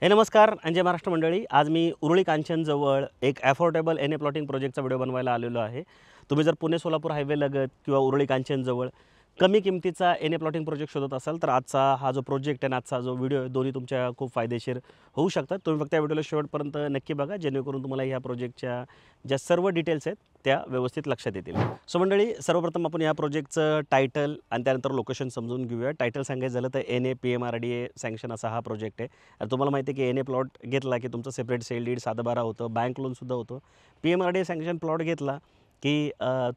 हे नमस्कार अंजय महाराष्ट्र मंडळी। आज मी उरुळी कांचनजवळ एक अफोर्डेबल एन ए प्लॉटिंग प्रोजेक्टचा व्हिडिओ बनवायला आलेलो आहे। तुम्ही जर पुणे सोलापूर हायवे लगत किंवा उरुळी कांचनजवळ कमी किमतीचा एन ए प्लॉटिंग प्रोजेक्ट शोधत असाल तर आजचा हा जो प्रोजेक्ट आहे आणि आजचा जो व्हिडिओ आहे दोन्ही तुमच्या खूप फायदेशीर होऊ शकतात। तुम्ही फक्त या व्हिडिओला शेवटपर्यंत नक्की बघा जेणेकरून तुम्हाला ह्या प्रोजेक्टच्या ज्या सर्व डिटेल्स आहेत त्या व्यवस्थित लक्षात येतील। सो मंडळी, सर्वप्रथम आपण या प्रोजेक्टचं टायटल आणि त्यानंतर लोकेशन समजून घेऊया। टायटल सांगायचं झालं तर एन ए PMRDA सँक्शन असा हा प्रोजेक्ट आहे। आणि तुम्हाला माहिती आहे की एन ए प्लॉट घेतला की तुमचं सेपरेट सेल डीड 7/12 होतं, बँक लोनसुद्धा होतं। PMRDA सँक्शन प्लॉट घेतला की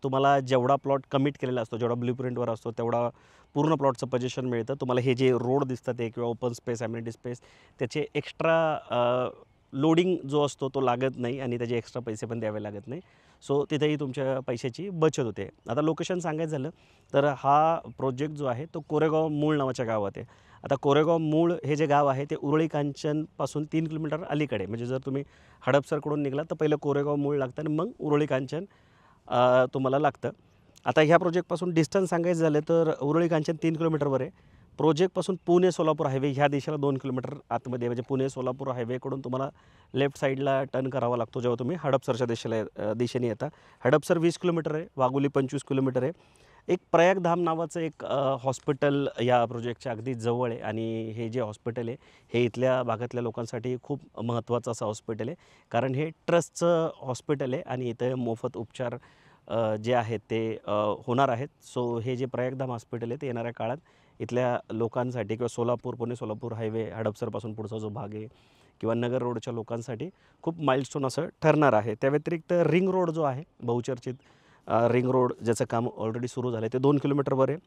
तुम्हाला जेवढा प्लॉट कमिट केलेला असतो, जेवढा ब्ल्यूप्रिंटवर असतो तेवढा पूर्ण प्लॉटचं पोझिशन मिळतं। तुम्हाला हे जे रोड दिसतात ते किंवा ओपन स्पेस, ॲम्युनिटी स्पेस त्याचे एक्स्ट्रा लोडिंग जो असतो तो लागत नाही आणि त्याचे एक्स्ट्रा पैसे पण द्यावे लागत नाही। सो तिथेही तुमच्या पैशाची बचत होते। आता लोकेशन सांगायचं झालं तर हा प्रोजेक्ट जो आहे तो कोरेगाव मूळ नावाच्या गावात आहे। आता कोरेगाव मूळ हे जे गाव आहे ते उरुळी कांचनपासून 3 किलोमीटर अलीकडे, म्हणजे जर तुम्ही हडपसरकडून निघालात तर पहिलं कोरेगाव मूळ लागतं आणि मग उरुळी कांचन तुम्हाला लागतं। आता ह्या प्रोजेक्टपासून डिस्टन्स सांगायचं झालं तर उरुळी कांचन 3 किलोमीटरवर आहे। प्रोजेक्टपासून पुणे सोलापूर हायवे ह्या दिशेला 2 किलोमीटर आतमध्ये, म्हणजे पुणे सोलापूर हायवेकडून तुम्हाला लेफ्ट साईडला टर्न करावा लागतो जेव्हा तुम्ही हडपसरच्या दिशेने येता। हडपसर 20 किलोमीटर आहे, वाघोली 25 किलोमीटर आहे। एक प्रयागधाम नावाचं एक हॉस्पिटल या प्रोजेक्टच्या अगदी जवळ आहे आणि हे जे हॉस्पिटल आहे हे इथल्या भागातल्या लोकांसाठी खूप महत्त्वाचं असं हॉस्पिटल आहे, कारण हे ट्रस्टचं हॉस्पिटल आहे आणि इथं मोफत उपचार जे आहेत ते होणार आहेत। सो हे जे प्रयागधाम हॉस्पिटल आहे ते येणाऱ्या काळात इथल्या लोकांसाठी किंवा सोलापूर, पुणे सोलापूर हायवे हडपसरपासून पुढचा जो भाग आहे किंवा नगर रोडच्या लोकांसाठी खूप माइलस्टोन असं ठरणार आहे। त्या व्यतिरिक्त रिंग रोड जो आहे, बहुचर्चित रिंग रोड ज्याचं काम ऑलरेडी सुरू झालं आहे ते 2 किलोमीटरवर आहे।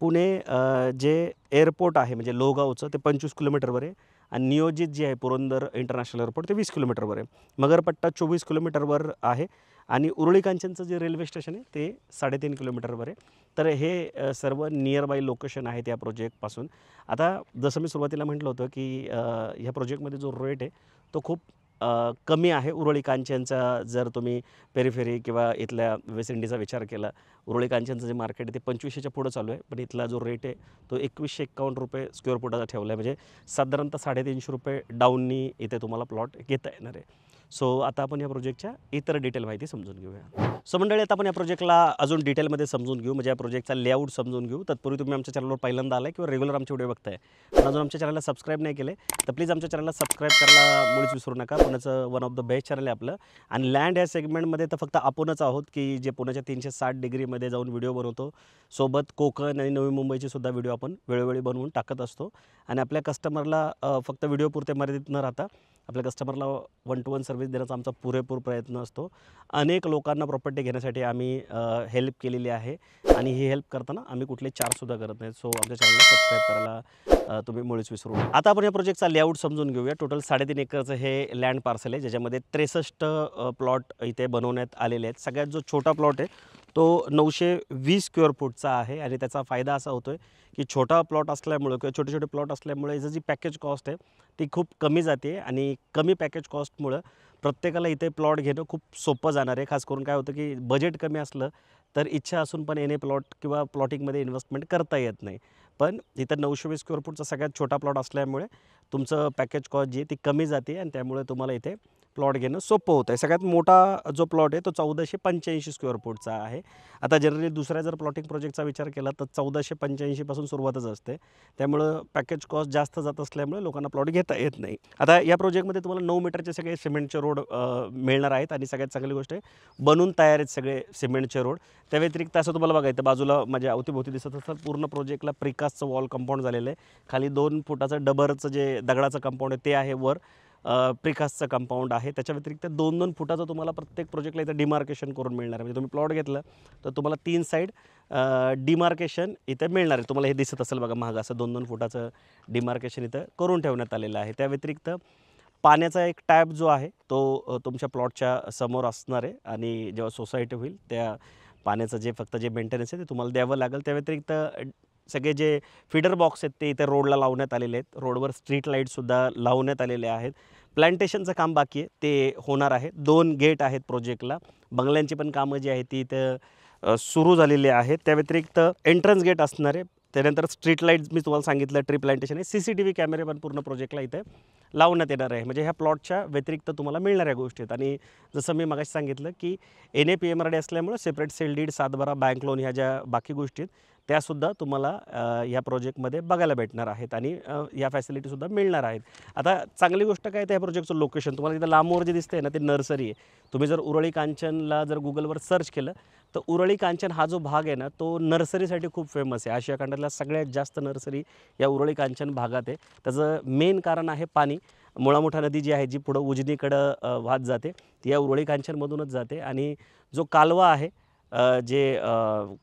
पुणे जे एअरपोर्ट आहे म्हणजे लोहगावचं ते 25 किलोमीटरवर आहे आणि नियोजित जे आहे पुरंदर इंटरनॅशनल एअरपोर्ट ते 20 किलोमीटरवर आहे। मगरपट्टा 24 किलोमीटरवर आहे आणि उरुळी कांचनचं जे रेल्वे स्टेशन आहे ते 3.5 किलोमीटरवर आहे। तर हे सर्व नियर बाय लोकेशन आहेत या प्रोजेक्टपासून। आता जसं मी सुरुवातीला म्हटलं होतं की ह्या प्रोजेक्टमध्ये जो रेट आहे तो खूप कमी आहे उरुळी कांचनचा। जर तुम्ही पेरिफेरी किंवा इथल्या वेस्ट इंडीजचा विचार केला, उरुळी कांचनचं जे मार्केट आहे ते 2500च्या पुढं चालू आहे, पण इथला जो रेट आहे तो 2151 रुपये स्क्वेअर फुटाचा ठेवला आहे, म्हणजे साधारणतः 350 रुपये डाऊननी इथे तुम्हाला प्लॉट घेता येणार आहे। सो आता आपण या प्रोजेक्टच्या इतर डिटेल माहिती समजून घेऊया। सो मंडळी, आता आपण या प्रोजेक्टला अजून डिटेलमध्ये समजून घेऊ, म्हणजे या प्रोजेक्टचा लेआउट समजून घेऊ। तत्पूर्वी तुम्ही आमच्या चॅनलवर पहिल्यांदा आलाय किंवा रेग्युलर आमचे व्हिडिओ बघताय पण अजून आमच्या चॅनलला सबस्क्राईब नाही केले तर प्लीज आमच्या चॅनलला सबस्क्राईब करायला मुळीच विसरू नका। पुण्याचं one of the best channel आहे आपलं आणि लँड या सेगमेंटमध्ये तर फक्त आपणच आहोत की जे पुण्याच्या 360 डिग्रीमध्ये जाऊन व्हिडिओ बनवतो। सोबत कोकण आणि नवी मुंबईचे सुद्धा व्हिडिओ आपण वेळोवेळी बनवून टाकत असतो आणि आपल्या कस्टमरला फक्त व्हिडिओपुरते मर्यादित न राहता आपल्या कस्टमरला 1 to 1 सर्व्हिस देण्याचा आमचा पुरेपूर प्रयत्न असतो। अनेक लोकांना प्रॉपर्टी घेण्यासाठी आम्ही हेल्प केलेली आहे आणि ही हेल्प करताना आम्ही कुठले चार्जसुद्धा करत नाही। सो आमच्या चॅनलला सबस्क्राईब करायला तुम्ही मुळीच विसरू नका। आता आपण या प्रोजेक्टचा लेआउट समजून घेऊया। टोटल 3.5 एकरचं हे लँड पार्सल आहे, ज्याच्यामध्ये 63 प्लॉट इथे बनवण्यात आलेले आहेत। सगळ्यात जो छोटा प्लॉट आहे तो 920 स्क्वेअर फूटचा आहे आणि त्याचा फायदा असा होतो आहे की छोटा प्लॉट असल्यामुळं किंवा छोटे छोटे प्लॉट असल्यामुळे याची जी पॅकेज कॉस्ट आहे ती खूप कमी जाते आणि कमी पॅकेज कॉस्टमुळं प्रत्येकाला इथे प्लॉट घेणं खूप सोपं जाणार आहे। खास करून काय होतं की बजेट कमी असलं तर इच्छा असून पण येणे प्लॉट किंवा प्लॉटिंगमध्ये इन्व्हेस्टमेंट करता येत नाही, पण इथं 920 स्क्वेअर फूटचा सगळ्यात छोटा प्लॉट असल्यामुळे तुमचं पॅकेज कॉस्ट जी आहे ती कमी जाते आणि त्यामुळे तुम्हाला इथे प्लॉट घेणं सोपं होतं आहे। सगळ्यात मोठा जो प्लॉट आहे तो 1485 स्क्वेअर फूटचा आहे। आता जनरली दुसऱ्या जर प्लॉटिंग प्रोजेक्टचा विचार केला तर 1485 पासून सुरुवातच असते, त्यामुळं पॅकेज कॉस्ट जास्त जात असल्यामुळे लोकांना प्लॉट घेता येत नाही। आता या प्रोजेक्टमध्ये तुम्हाला 9 मीटरचे सगळे सिमेंटचे रोड मिळणार आहेत आणि सगळ्यात चांगली गोष्ट आहे बनून तयार आहेत सगळे सिमेंटचे रोड। त्या व्यतिरिक्त असं तुम्हाला बघायचं बाजूला माझ्या अवतीभोवती दिसत असतात पूर्ण प्रोजेक्टला प्रिकास्टचं वॉल कंपाऊंड झालेलं आहे। खाली 2 फुटाचं डबरचं जे दगडाचं कंपाऊंड आहे ते आहे, वर प्रिकास्टचं कंपाऊंड आहे। त्याच्या व्यतिरिक्त 2-2 फुटाचं तुम्हाला प्रत्येक प्रोजेक्टला इथं डिमार्केशन करून मिळणार आहे, म्हणजे तुम्ही प्लॉट घेतलं तर तुम्हाला 3 साईड डिमार्केशन इथे मिळणार आहे। तुम्हाला हे दिसत असेल बघा महाग असं 2-2 फुटाचं डिमार्केशन इथं करून ठेवण्यात आलेलं आहे। त्या व्यतिरिक्त पाण्याचा एक टॅप जो आहे तो तुमच्या प्लॉटच्या समोर असणार आहे आणि जेव्हा सोसायटी होईल त्या पाण्याचं जे फक्त जे मेंटेनन्स आहे ते तुम्हाला द्यावं लागेल। त्या व्यतिरिक्त सगळे जे फीडर बॉक्स आहेत ते इथे रोडला लावण्यात आलेले आहेत, रोडवर स्ट्रीट लाईटसुद्धा लावण्यात आलेले आहेत। प्लॅन्टेशनचं काम बाकी आहे ते होणार आहे। 2 गेट आहेत प्रोजेक्टला, बंगल्यांची पण कामं जी आहेत ती इथं सुरू झालेली आहेत। त्या व्यतिरिक्त एंट्रन्स गेट असणार आहे, त्यानंतर स्ट्रीट लाईट्स मी तुम्हाला सांगितलं, ट्री प्लॅन्टेशन आहे, CCTV कॅमेरे पण पूर्ण प्रोजेक्टला इथे लावण्यात येणार आहे. म्हणजे ह्या प्लॉटच्या व्यतिरिक्त तुम्हाला मिळणाऱ्या गोष्टी आहेत. आणि जसं मी मगाशी सांगितलं की NAPMRD असल्यामुळं सेपरेट सेल डीड, सातबारा, बँक लोन ह्या ज्या बाकी गोष्टी आहेत त्यासुद्धा तुम्हाला या प्रोजेक्टमध्ये बघायला भेटणार आहेत आणि या फॅसिलिटीसुद्धा मिळणार आहेत. आता चांगली गोष्ट काय तर ह्या प्रोजेक्टचं लोकेशन तुम्हाला तिथं लांबवर जे दिसतंय ना ते नर्सरी आहे. तुम्ही जर उरळी कांचनला जर गुगलवर सर्च केलं तर उरळी कांचन हा जो भाग आहे ना तो नर्सरीसाठी खूप फेमस आहे. आशिया खंडातल्या सगळ्यात जास्त नर्सरी या उरळी कांचन भागात आहे. त्याचं मेन कारण आहे पाणी. मुळामुठा नदी जी आहे जी पुढं उजनीकडं वाहत जाते ती या उरळी कांचनमधूनच जाते. आणि जो कालवा आहे जे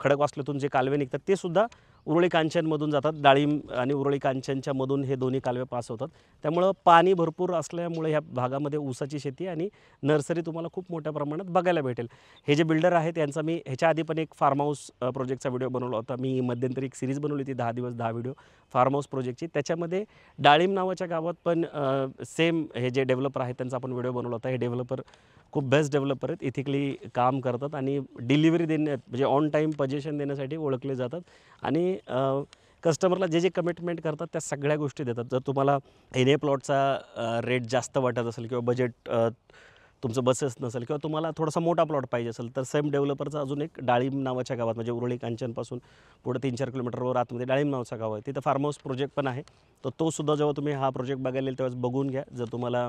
खडकवासल्यातून जे कालवे निघतात ते सुद्धा उरळी कांचनमधून जातात. डाळिंब आणि उरळी कांचनच्या मधून हे दोन्ही कालवे पास होतात. त्यामुळं पाणी भरपूर असल्यामुळे ह्या भागामध्ये ऊसाची शेती आणि नर्सरी तुम्हाला खूप मोठ्या प्रमाणात बघायला भेटेल. हे जे बिल्डर आहेत यांचा मी ह्याच्या आधी पण एक फार्म हाऊस प्रोजेक्टचा व्हिडिओ बनवला होता. मी मध्यंतरी एक सिरीज बनवली होती 10 दिवस 10 व्हिडिओ फार्म हाऊस प्रोजेक्टची. त्याच्यामध्ये डाळिंब नावाच्या गावात पण सेम हे जे डेव्हलपर आहेत त्यांचा आपण व्हिडिओ बनवला होता. हे डेव्हलपर खूप बेस्ट डेव्हलपर आहेत, इथिकली काम करतात आणि डिलिव्हरी देण्यात म्हणजे ऑन टाईम पोझिशन देण्यासाठी ओळखले जातात. आणि कस्टमरला जे जे कमिटमेंट करतात त्या सगळ्या गोष्टी देतात. जर तुम्हाला NA प्लॉटचा रेट जास्त वाटत असेल किंवा बजेट तुमचं बसेस नसेल किंवा तुम्हाला थोडासा मोठा प्लॉट पाहिजे असेल तर सेम डेव्हलपरचा अजून एक डाळिंब नावाच्या गावात म्हणजे उरळी कांचनपासून पुढे 3-4 किलोमीटरवर आतमध्ये डाळिंब नावाचं गाव आहे. तिथं फार्म हाऊस प्रोजेक्ट पण आहे. तर तो सुद्धा जेव्हा तुम्ही हा प्रोजेक्ट बघायला येईल तेव्हाच बघून घ्या. जर तुम्हाला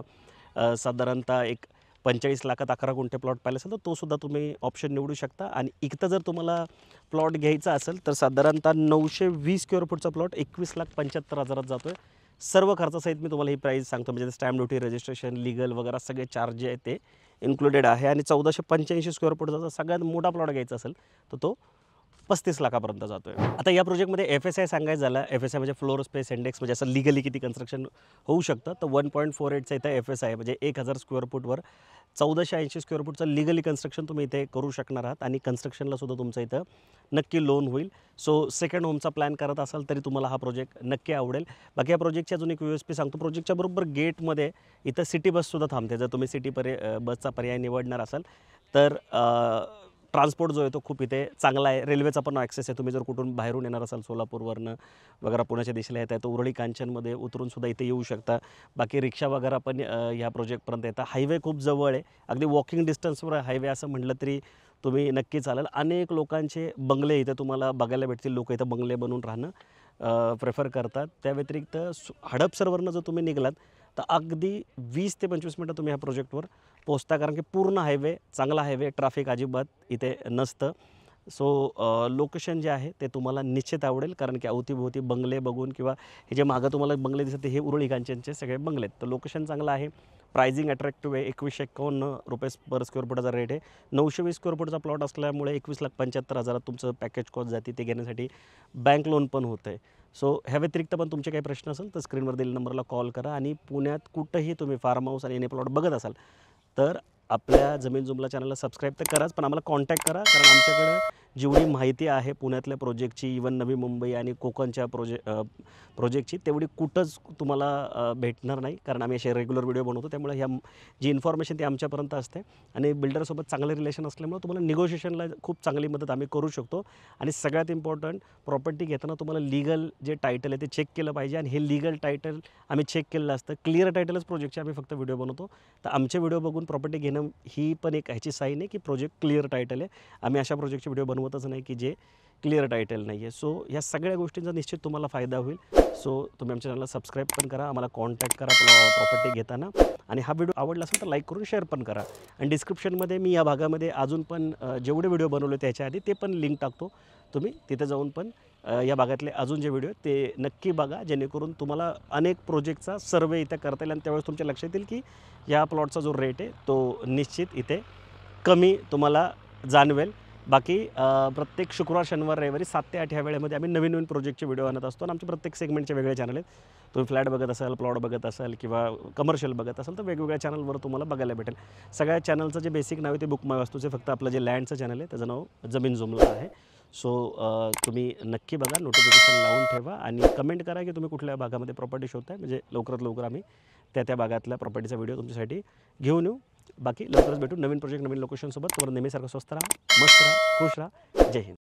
साधारणतः एक 45 लाखात 11 गुंठे प्लॉट पाहिजे असेल तर तो सुद्धा तुम्ही ऑप्शन निवडू शकता. आणि इथं जर तुम्हाला प्लॉट घ्यायचा असेल तर साधारणतः 920 स्क्वेअर फूटचा प्लॉट 21,75,000 जातो आहे. सर्व खर्चासहित मी तुम्हाला ही प्राईस सांगतो. म्हणजे स्टॅम्प ड्युटी, रजिस्ट्रेशन, लीगल वगैरे सगळे चार्ज जे आहेत ते इन्क्लुडेड आहे. आणि 1485 स्क्वेअर फूटचा सगळ्यात मोठा प्लॉट घ्यायचा असेल तर तो 35 लाखापर्यंत जातो आहे. आता या प्रोजेक्टमध्ये FSI सांगायचं झालं, FSI म्हणजे फ्लोर स्पेस इंडेक्स, म्हणजे असं लिगली किती कन्स्ट्रक्शन होऊ शकतं तर 1.48चा इथं FSI आहे. म्हणजे 1000 स्क्वेअर फूटवर 1480 स्क्वेअर फूटचं लिगली कन्स्ट्रक्शन तुम्ही इथे करू शकणार आहात. आणि कन्स्ट्रक्शनला सुद्धा तुमचं इथं नक्की लोन होईल. सो सेकंड होमचा प्लॅन करत असाल तरी तुम्हाला हा प्रोजेक्ट नक्की आवडेल. बाकी या प्रोजेक्टची अजून एक USP सांगतो. प्रोजेक्टच्या बरोबर गेटमध्ये इथं सिटी बससुद्धा थांबते. जर तुम्ही सिटी बसचा पर्याय निवडणार असाल तर ट्रान्सपोर्ट जो आहे तो खूप इथे चांगला आहे. रेल्वेचा पण ॲक्सेस आहे. तुम्ही जर कुठून बाहेरून येणार असाल सोलापूरवरनं वगैरे पुण्याच्या दिशेला येत आहे तर उरळी कांचनमध्ये उतरून सुद्धा इथे येऊ शकता. बाकी रिक्षा वगैरे पण ह्या प्रोजेक्टपर्यंत येतात. हायवे खूप जवळ आहे. अगदी वॉकिंग डिस्टन्सवर हायवे असं म्हटलं तरी तुम्ही नक्की चालेल. अनेक लोकांचे बंगले इथे तुम्हाला बघायला भेटतील. लोक इथं बंगले बनवून राहणं प्रेफर करतात. त्या व्यतिरिक्त हडपसरवरनं जर तुम्ही निघालात तर अगदी 20 ते 25 मिनटं तुम्ही ह्या प्रोजेक्टवर पोहोचता. कारण की पूर्ण हायवे, चांगला हायवे, ट्रॅफिक अजिबात इथे नसतं. सो लोकेशन जे आहे ते तुम्हाला निश्चित आवडेल. कारण की अवतीभोवती बंगले बघून किंवा हे जे मागं तुम्हाला बंगले दिसत हे उरळी कांचनचे सगळे बंगले आहेत. तर लोकेशन चांगलं आहे. प्राइसिंग अट्रॅक्टिव्ह आहे. 2151 रुपये पर स्क्वेअर फुटाचा रेट आहे. 920 स्क्वेअर फुटचा प्लॉट असल्यामुळे 21,75,000 तुमचं पॅकेज कॉस्ट जाते. ते घेण्यासाठी बँक लोन पण होतं आहे. सो ह्या व्यतिरिक्त पण तुमचे काही प्रश्न असेल तर स्क्रीनवर दिलेल्या नंबरला कॉल करा. आणि पुण्यात कुठंही तुम्ही फार्म हाऊस आणि NA प्लॉट बघत असाल तर आपल्या जमीन जुमला चॅनलला सबस्क्राईब तर कराच, पण आम्हाला कॉन्टॅक्ट करा. कारण आमच्याकडं जेवढी माहिती आहे पुण्यातल्या प्रोजेक्टची, इवन नवी मुंबई आणि कोकणच्या प्रोजेक्टची तेवढी कुठंच तुम्हाला भेटणार नाही. कारण आम्ही असे रेग्युलर व्हिडिओ बनवतो. त्यामुळे ह्या जी इन्फॉर्मेशन ती आमच्यापर्यंत असते. आणि बिल्डरसोबत चांगलं रिलेशन असल्यामुळे तुम्हाला निगोशिएशनला खूप चांगली मदत आम्ही करू शकतो. आणि सगळ्यात इम्पॉर्टंट, प्रॉपर्टी घेताना तुम्हाला लीगल जे टायटल आहे ते चेक केलं पाहिजे. आणि हे लीगल टायटल आम्ही चेक केलेलं असतं. क्लिअर टायटलच प्रोजेक्टचे आम्ही फक्त व्हिडिओ बनवतो. तर आमचे व्हिडिओ बघून प्रॉपर्टी घेणं ही पण एक ह्याची साईन आहे की प्रोजेक्ट क्लिअर टायटल आहे. आम्ही अशा प्रोजेक्टचे व्हिडिओ बनवतच नाही की जे क्लिअर टायटल नाही आहे. सो ह्या सगळ्या गोष्टींचा निश्चित तुम्हाला फायदा होईल. सो तुम्ही आमच्या चॅनलला सबस्क्राईब पण करा, आम्हाला कॉन्टॅक्ट करा प्रॉपर्टी घेताना. आणि हा व्हिडिओ आवडला असेल तर लाईक करून शेअर पण करा. आणि डिस्क्रिप्शनमध्ये मी या भागामध्ये अजून पण जेवढे व्हिडिओ बनवले त्याच्या आधी ते पण लिंक टाकतो. तुम्ही तिथे जाऊन पण या भागातले अजून जे व्हिडिओ ते नक्की बघा. जेणेकरून तुम्हाला अनेक प्रोजेक्टचा सर्वे इथे करता येईल. आणि त्यावेळेस तुमच्या लक्षात येईल की या प्लॉटचा जो रेट आहे तो निश्चित इथे कमी तुम्हाला जाणवेल. बाकी प्रत्येक शुक्रवार, शनिवार, रविवारी 7 ते 8 ह्या वेळेमध्ये आम्ही नवीन नवीन प्रोजेक्टचे व्हिडिओ आणत असतो. आणि आमचे प्रत्येक सेगमेंटचे वेगळे चॅनल आहेत. तुम्ही फ्लॅट बघत असाल, प्लॉट बघत असाल किंवा कमर्शियल बघत असाल तर वेगवेगळ्या चॅनलवर तुम्हाला बघायला भेटेल. सगळ्या चॅनलचं जे बेसिक नाव आहे ते बुक माय वास्तूचे, फक्त आपलं जे लँडचं चॅनल आहे त्याचं नाव जमीन जुमला आहे. सो तुम्ही नक्की बघा, नोटिफिकेशन लावून ठेवा आणि कमेंट करा की तुम्ही कुठल्या भागामध्ये प्रॉपर्टी शोधताय. म्हणजे लवकरात लवकर आम्ही त्या भागातल्या प्रॉपर्टीचा व्हिडिओ तुमच्यासाठी घेऊन येऊ. बाकी लवकरच भेटू नवीन प्रोजेक्ट, नवीन लोकेशनसोबत. तुम्हाला नेहमीसारखं स्वस्त राहा, मस्त राहा, खुश राहा. जय हिंद.